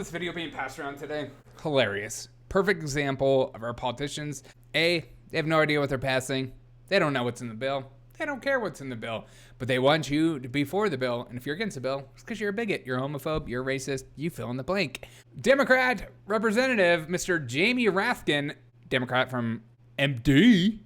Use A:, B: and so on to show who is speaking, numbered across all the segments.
A: this video being passed around today? Hilarious. Perfect example of our politicians. A, they have no idea what they're passing. They don't know what's in the bill. They don't care what's in the bill. But they want you to be for the bill. And if you're against the bill, it's because you're a bigot. You're a homophobe. You're a racist. You fill in the blank. Democrat Representative Mr. Jamie Raskin, Democrat from MD,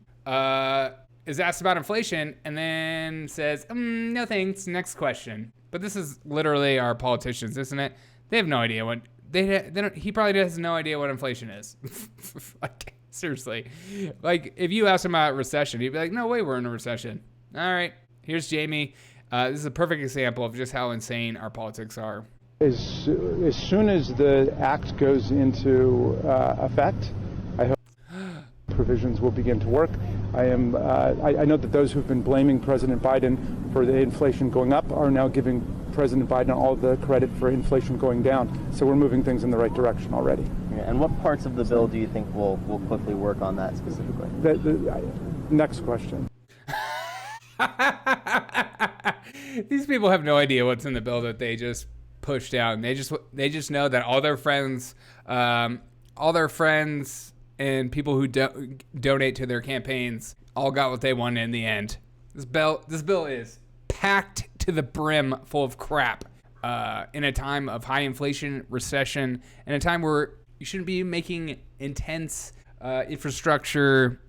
A: is asked about inflation and then says, no thanks, next question. But this is literally our politicians, isn't it? They have no idea what they don't. He probably has no idea what inflation is. Like, seriously, like if you ask him about recession, he'd be like, "No way, we're in a recession." All right, here's Jamie. This is a perfect example of just how insane our politics are.
B: As soon as the act goes into effect, I hope provisions will begin to work. I know that those who've been blaming President Biden for the inflation going up are now giving President Biden all the credit for inflation going down. So we're moving things in the right direction already.
C: Yeah, and what parts of the bill do you think will quickly work on that specifically?
B: Next question.
A: These people have no idea what's in the bill that they just pushed out, and they just know that all their friends and people who donate to their campaigns all got what they wanted in the end. This bill is packed to the brim full of crap in a time of high inflation, recession, and a time where you shouldn't be making intense infrastructure,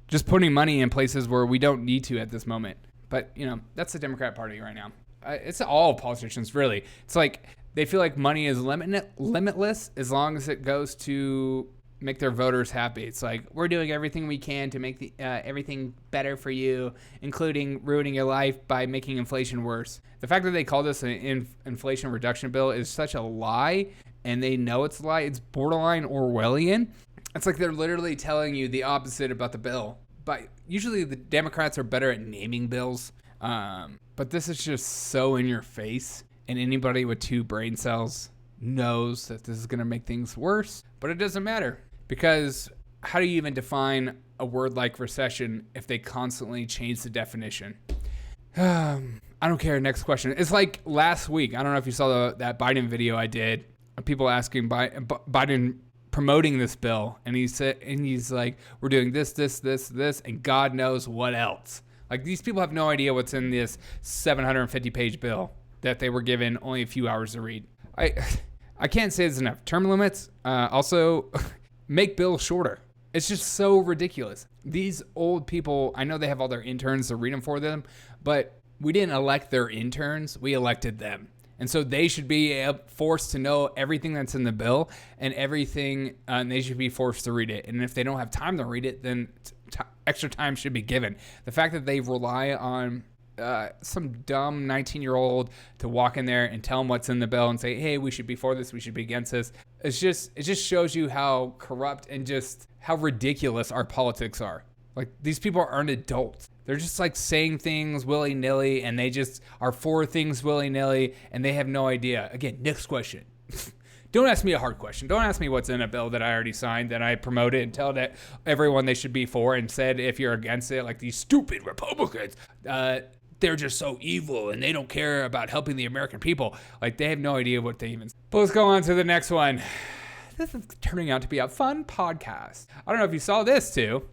A: just putting money in places where we don't need to at this moment. But, that's the Democrat Party right now. It's all politicians, really. It's like they feel like money is limitless as long as it goes to make their voters happy. It's like, we're doing everything we can to make everything better for you, including ruining your life by making inflation worse. The fact that they call this an inflation reduction bill is such a lie, and they know it's a lie. It's borderline Orwellian. It's like they're literally telling you the opposite about the bill. But usually the Democrats are better at naming bills. But this is just so in your face, and anybody with 2 brain cells knows that this is going to make things worse, but it doesn't matter. Because how do you even define a word like recession if they constantly change the definition? I don't care. Next question. It's like last week. I don't know if you saw that Biden video I did. People asking Biden promoting this bill, and he's like, "We're doing this, and God knows what else." Like, these people have no idea what's in this 750-page bill that they were given only a few hours to read. I can't say this enough. Term limits. Also. Make bills shorter. It's just so ridiculous. These old people, I know they have all their interns to read them for them, but we didn't elect their interns. We elected them. And so they should be forced to know everything that's in the bill and everything, and they should be forced to read it. And if they don't have time to read it, then extra time should be given. The fact that they rely on some dumb 19-year-old to walk in there and tell them what's in the bill and say, hey, we should be for this, we should be against this. It just shows you how corrupt and just how ridiculous our politics are. Like, these people aren't adults. They're just like saying things willy-nilly, and they just are for things willy-nilly, and they have no idea. Again, next question. Don't ask me a hard question. Don't ask me what's in a bill that I already signed, that I promoted and tell that everyone they should be for, and said if you're against it, like these stupid Republicans, they're just so evil and they don't care about helping the American people. Like, they have no idea what they even. But let's go on to the next one. This is turning out to be a fun podcast. I don't know if you saw this too.